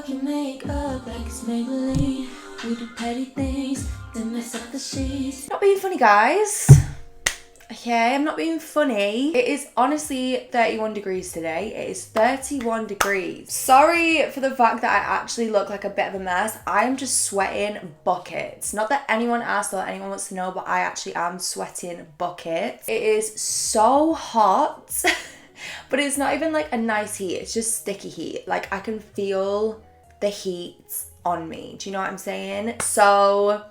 your makeup like it's Maybelline. We do petty things, then mess up the shades. Not being funny, guys. Okay, I'm not being funny. It is honestly 31 degrees today. It is 31 degrees. Sorry for the fact that I actually look like a bit of a mess. I'm just sweating buckets. Not that anyone asked or anyone wants to know, but I actually am sweating buckets. It is so hot, but it's not even like a nice heat. It's just sticky heat. Like I can feel the heat on me. Do you know what I'm saying? So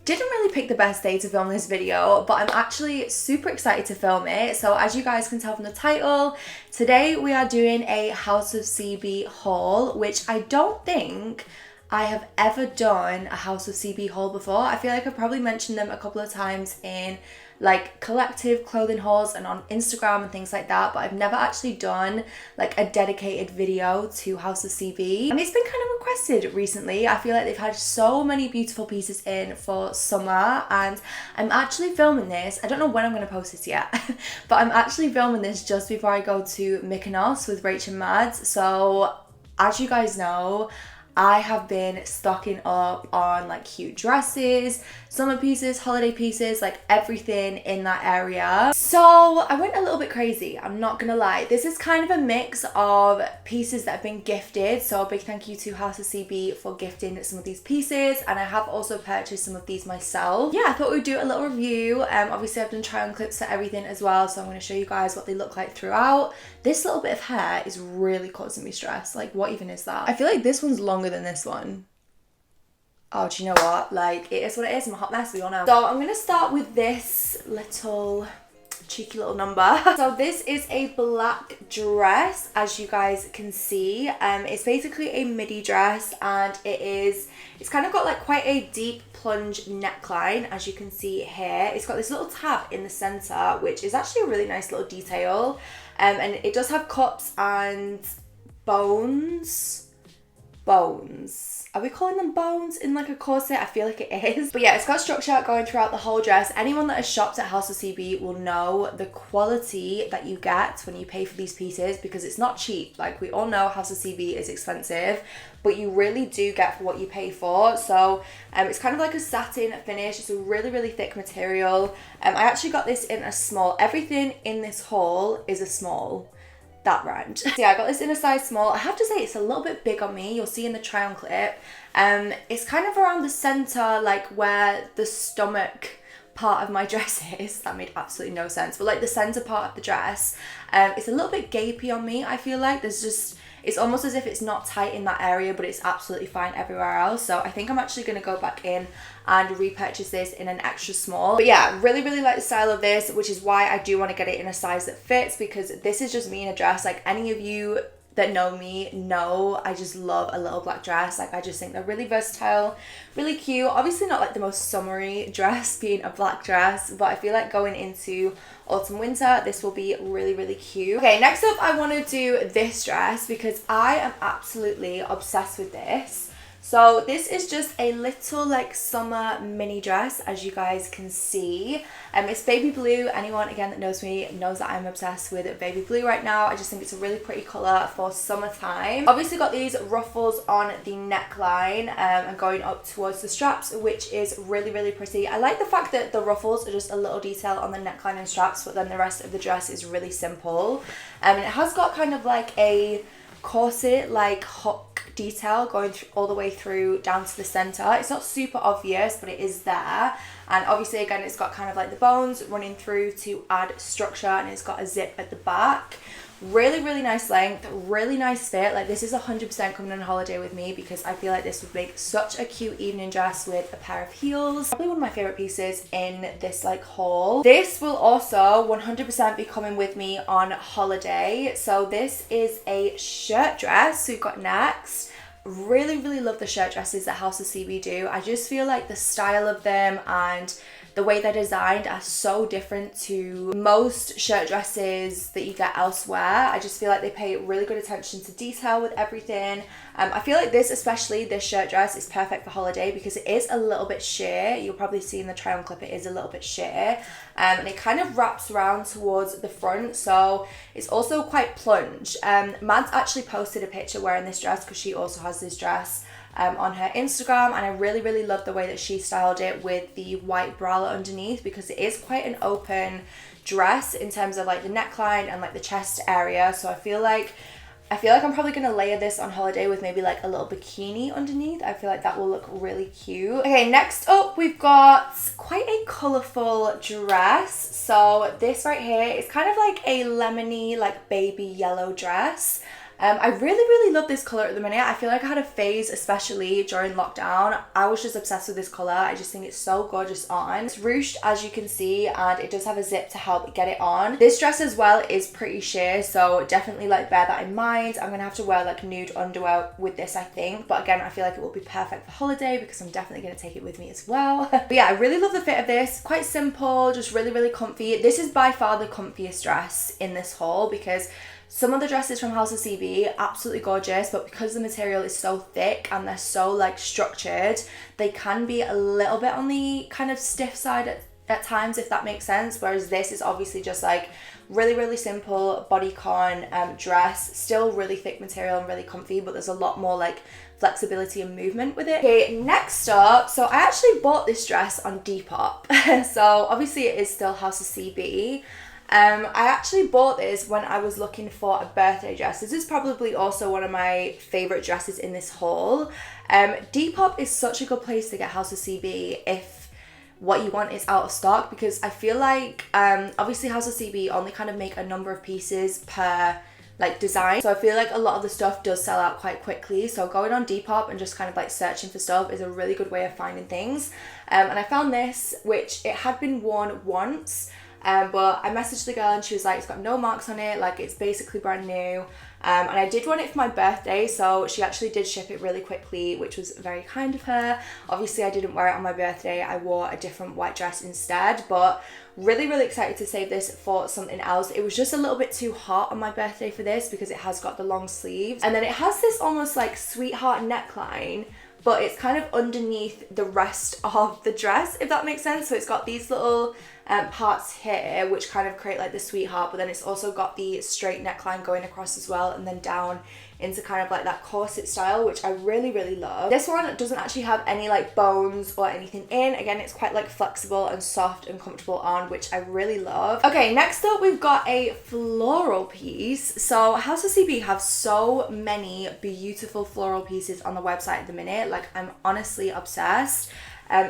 didn't really pick the best day to film this video, but I'm actually super excited to film it. So as you guys can tell from the title, today we are doing a House of CB haul, which I don't think I have ever done a House of CB haul before. I feel like I've probably mentioned them a couple of times in like collective clothing hauls and on Instagram and things like that, but I've never actually done like a dedicated video to House of CB. And it's been kind of requested recently. I feel like they've had so many beautiful pieces in for summer, and I'm actually filming this. I don't know when I'm going to post this yet, but I'm actually filming this just before I go to Mykonos with Rach and Mads. So as you guys know, I have been stocking up on like cute dresses, summer pieces, holiday pieces, like everything in that area. So I went a little bit crazy, I'm not gonna lie. This is kind of a mix of pieces that have been gifted. So a big thank you to House of CB for gifting some of these pieces, and I have also purchased some of these myself. Yeah, I thought we'd do a little review. Obviously I've done try on clips for everything as well, so I'm gonna show you guys what they look like throughout. This little bit of hair is really causing me stress. Like, what even is that? I feel like this one's longer than this one. Oh, do you know what? Like, it is what it is. I'm a hot mess, we all know. So I'm gonna start with this little cheeky little number. So this is a black dress, as you guys can see. It's basically a midi dress, and it's kind of got like quite a deep plunge neckline, as you can see here. It's got this little tab in the center, which is actually a really nice little detail. And it does have cups and bones. Are we calling them bones in like a corset? I feel like it is. But yeah, it's got structure going throughout the whole dress. Anyone that has shopped at House of CB will know the quality that you get when you pay for these pieces, because it's not cheap. Like, we all know House of CB is expensive, but you really do get for what you pay for. So it's kind of like a satin finish. It's a really, really thick material. I actually got this in a small. Everything in this haul is a small. That brand. So yeah, I got this in a size small. I have to say it's a little bit big on me. You'll see in the try on clip. It's kind of around the center, like where the stomach part of my dress is. That made absolutely no sense, but like the center part of the dress, it's a little bit gapey on me. I feel like it's almost as if it's not tight in that area, but it's absolutely fine everywhere else. So I think I'm actually going to go back in and repurchase this in an extra small. But yeah, really, really like the style of this, which is why I do want to get it in a size that fits, because this is just me in a dress. Like, any of you that know me know I just love a little black dress. Like, I just think they're really versatile, really cute. Obviously not like the most summery dress being a black dress, but I feel like going into autumn winter this will be really, really cute. Okay, next up I want to do this dress because I am absolutely obsessed with this. So this is just a little like summer mini dress, as you guys can see. It's baby blue. Anyone again that knows me knows that I'm obsessed with baby blue right now. I just think it's a really pretty colour for summertime. Obviously got these ruffles on the neckline and going up towards the straps, which is really, really pretty. I like the fact that the ruffles are just a little detail on the neckline and straps, but then the rest of the dress is really simple. And it has got kind of like a corset like hook detail going all the way through down to the center. It's not super obvious, but it is there. And obviously again, it's got kind of like the bones running through to add structure, and it's got a zip at the back. Really, really nice length, really nice fit. Like, this is 100% coming on holiday with me, because I feel like this would make such a cute evening dress with a pair of heels. Probably one of my favorite pieces in this like haul. This will also 100% be coming with me on holiday. So this is a shirt dress we've got next. Really, really love the shirt dresses that House of CB do. I just feel like the style of them and the way they're designed are so different to most shirt dresses that you get elsewhere. I just feel like they pay really good attention to detail with everything, I feel like this, especially this shirt dress, is perfect for holiday because it is a little bit sheer. You'll probably see in the try on clip it is a little bit sheer, and it kind of wraps around towards the front, so it's also quite plunge. Mads actually posted a picture wearing this dress because she also has this dress on her Instagram, and I really love the way that she styled it with the white bralette underneath, because it is quite an open dress in terms of like the neckline and like the chest area. So I feel like I'm probably gonna layer this on holiday with maybe like a little bikini underneath. I feel like that will look really cute. Okay, next up we've got quite a colourful dress. So this right here is kind of like a lemony, like baby yellow dress. I really love this colour at the minute. I feel like I had a phase, especially during lockdown. I was just obsessed with this colour. I just think it's so gorgeous on. It's ruched, as you can see, and it does have a zip to help get it on. This dress as well is pretty sheer, so definitely like bear that in mind. I'm gonna have to wear like nude underwear with this, I think, but again, I feel like it will be perfect for holiday because I'm definitely gonna take it with me as well. But yeah, I really love the fit of this. Quite simple, just really comfy. This is by far the comfiest dress in this haul, because some of the dresses from House of CB, absolutely gorgeous, but because the material is so thick and they're so like structured, they can be a little bit on the kind of stiff side at times, if that makes sense. Whereas this is obviously just like really simple bodycon dress, still really thick material and really comfy, but there's a lot more like flexibility and movement with it. Okay, next up, so I actually bought this dress on Depop. So obviously it is still House of CB. I actually bought this when I was looking for a birthday dress. This is probably also one of my favourite dresses in this haul. Depop is such a good place to get House of CB if what you want is out of stock, because I feel like obviously House of CB only kind of make a number of pieces per like design, so I feel like a lot of the stuff does sell out quite quickly. So going on Depop and just kind of like searching for stuff is a really good way of finding things. And I found this, which it had been worn once, but I messaged the girl and she was like, it's got no marks on it, like it's basically brand new. And I did want it for my birthday, so she actually did ship it really quickly, which was very kind of her. Obviously I didn't wear it on my birthday, I wore a different white dress instead, but really excited to save this for something else. It was just a little bit too hot on my birthday for this because it has got the long sleeves, and then it has this almost like sweetheart neckline, but it's kind of underneath the rest of the dress, if that makes sense. So it's got these little parts here which kind of create like the sweetheart, but then it's also got the straight neckline going across as well, and then down into kind of like that corset style, which I really love. This one doesn't actually have any like bones or anything in. Again, it's quite like flexible and soft and comfortable on, which I really love. Okay, next up we've got a floral piece. So House of CB have so many beautiful floral pieces on the website at the minute. Like, I'm honestly obsessed.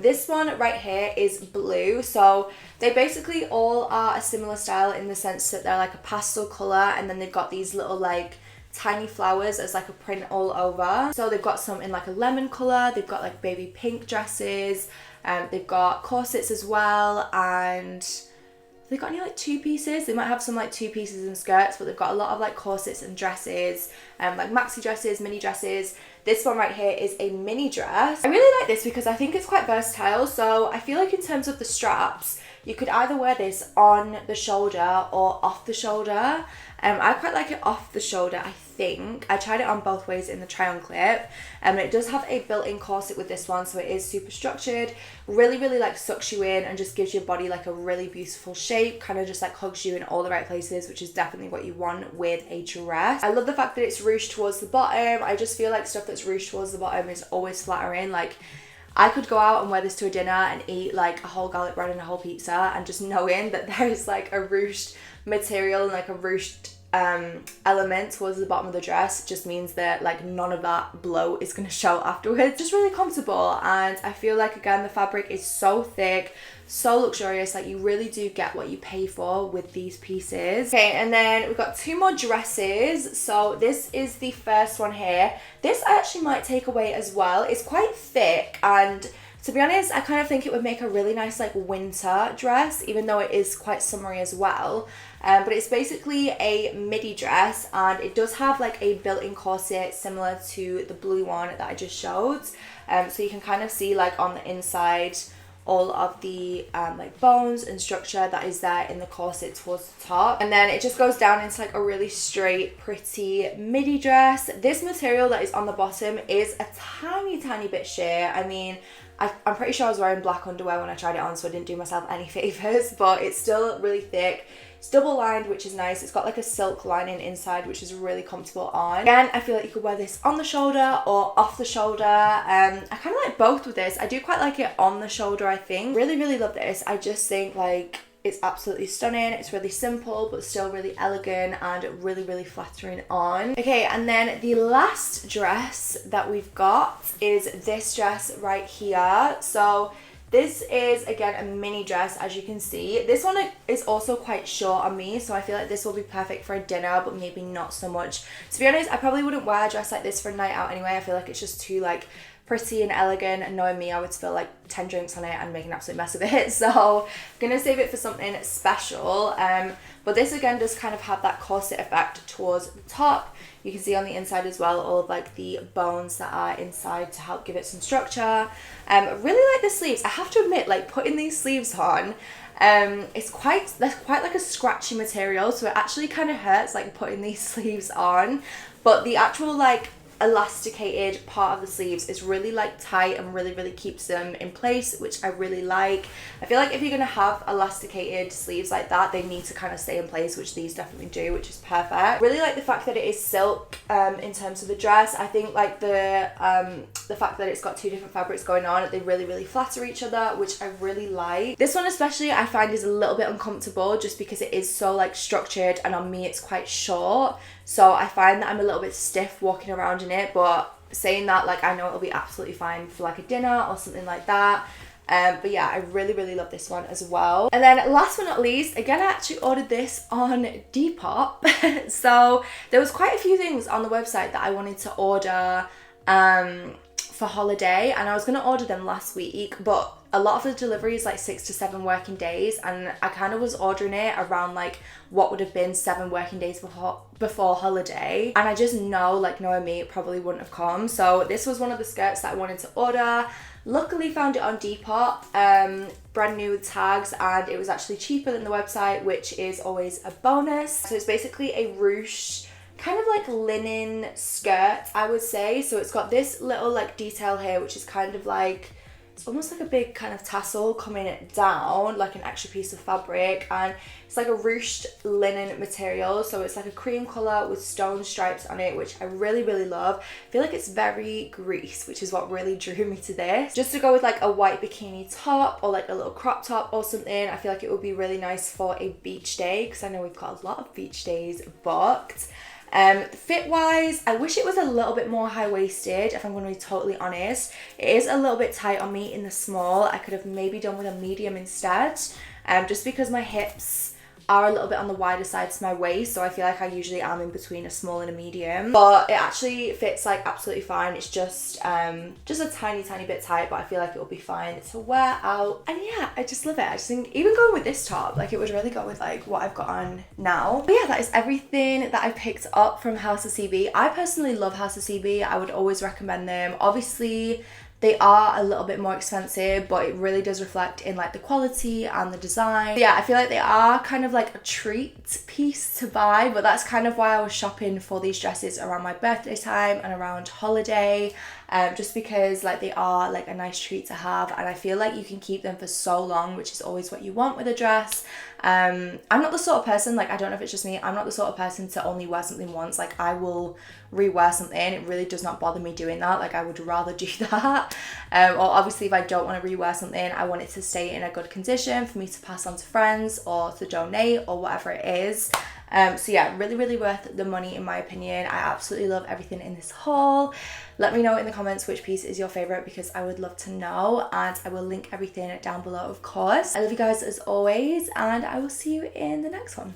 This one right here is blue, so they basically all are a similar style in the sense that they're like a pastel colour, and then they've got these little like tiny flowers as like a print all over. So they've got some in like a lemon colour, they've got like baby pink dresses, they've got corsets as well, and they've got any like two pieces. They might have some like two pieces and skirts, but they've got a lot of like corsets and dresses, like maxi dresses, mini dresses. This one right here is a mini dress. I really like this because I think it's quite versatile. So I feel like in terms of the straps, you could either wear this on the shoulder or off the shoulder. I quite like it off the shoulder, I think. I tried it on both ways in the try on clip. And it does have a built-in corset with this one, so it is super structured. Really like sucks you in and just gives your body like a really beautiful shape. Kind of just like hugs you in all the right places, which is definitely what you want with a dress. I love the fact that it's ruched towards the bottom. I just feel like stuff that's ruched towards the bottom is always flattering. Like, I could go out and wear this to a dinner and eat like a whole garlic bread and a whole pizza, and just knowing that there is like a ruched material and like a ruched element towards the bottom of the dress just means that like none of that bloat is going to show afterwards. Just really comfortable, and I feel like again the fabric is so thick, so luxurious. Like, you really do get what you pay for with these pieces. Okay, and then we've got two more dresses. So this is the first one here. This I actually might take away as well. It's quite thick, and to be honest, I kind of think it would make a really nice like winter dress, even though it is quite summery as well. But it's basically a midi dress, and it does have like a built-in corset similar to the blue one that I just showed. So you can kind of see like on the inside all of the like bones and structure that is there in the corset towards the top, and then it just goes down into like a really straight pretty midi dress. This material that is on the bottom is a tiny bit sheer. I mean, I'm pretty sure I was wearing black underwear when I tried it on, so I didn't do myself any favors, but it's still really thick. It's double lined, which is nice. It's got like a silk lining inside, which is really comfortable on. Again, I feel like you could wear this on the shoulder or off the shoulder. I kind of like both with this. I do quite like it on the shoulder, I think. Really love this. I just think like it's absolutely stunning. It's really simple, but still really elegant and really flattering on. Okay, and then the last dress that we've got is this dress right here. So this is, again, a mini dress, as you can see. This one is also quite short on me, so I feel like this will be perfect for a dinner, but maybe not so much. To be honest, I probably wouldn't wear a dress like this for a night out anyway. I feel like it's just too, like, pretty and elegant, and knowing me, I would spill like 10 drinks on it and make an absolute mess of it. So I'm gonna save it for something special. But this again does kind of have that corset effect towards the top. You can see on the inside as well all of like the bones that are inside to help give it some structure. Really like the sleeves. I have to admit, like putting these sleeves on, it's quite like a scratchy material, so it actually kind of hurts like putting these sleeves on. But the actual like elasticated part of the sleeves is really like tight and really keeps them in place, which I really like. I feel like if you're gonna have elasticated sleeves like that, they need to kind of stay in place, which these definitely do, which is perfect. Really like the fact that it is silk in terms of the dress. I think like the fact that it's got two different fabrics going on, they really flatter each other, which I really like. This one especially I find is a little bit uncomfortable just because it is so like structured, and on me it's quite short, so I find that I'm a little bit stiff walking around in it. But saying that, like I know it'll be absolutely fine for like a dinner or something like that. But yeah, I really love this one as well. And then last but not least, again, I actually ordered this on Depop. So there was quite a few things on the website that I wanted to order for holiday, and I was going to order them last week, but a lot of the delivery is like 6 to 7 working days, and I kind of was ordering it around like what would have been 7 working days before holiday, and I just know, like knowing me, it probably wouldn't have come. So this was one of the skirts that I wanted to order. Luckily found it on Depop, brand new with tags, and it was actually cheaper than the website, which is always a bonus. So it's basically a ruched kind of like linen skirt, I would say. So it's got this little like detail here, which is kind of like, it's almost like a big kind of tassel coming down, like an extra piece of fabric, and it's like a ruched linen material. So it's like a cream colour with stone stripes on it, which I really love. I feel like it's very Greece, which is what really drew me to this. Just to go with like a white bikini top or like a little crop top or something, I feel like it would be really nice for a beach day, because I know we've got a lot of beach days booked. Fit wise, I wish it was a little bit more high-waisted, if I'm going to be totally honest. It is a little bit tight on me in the small. I could have maybe done with a medium instead, just because my hips are a little bit on the wider side to my waist, so I feel like I usually am in between a small and a medium, but it actually fits like absolutely fine. It's just a tiny bit tight, but I feel like it will be fine to wear out. And yeah, I just love it. I just think even going with this top, like it would really go with like what I've got on now. But yeah, that is everything that I picked up from House of CB. I personally love House of CB. I would always recommend them. Obviously they are a little bit more expensive, but it really does reflect in like the quality and the design. But yeah, I feel like they are kind of like a treat piece to buy, but that's kind of why I was shopping for these dresses around my birthday time and around holiday, just because like they are like a nice treat to have, and I feel like you can keep them for so long, which is always what you want with a dress. I'm not the sort of person, like I don't know if it's just me, I'm not the sort of person to only wear something once. Like I will rewear something. It really does not bother me doing that. Like I would rather do that. Or obviously if I don't want to rewear something, I want it to stay in a good condition for me to pass on to friends or to donate or whatever it is. So yeah, really worth the money in my opinion. I absolutely love everything in this haul. Let me know in the comments which piece is your favorite, because I would love to know, and I will link everything down below, of course. I love you guys as always, and I will see you in the next one.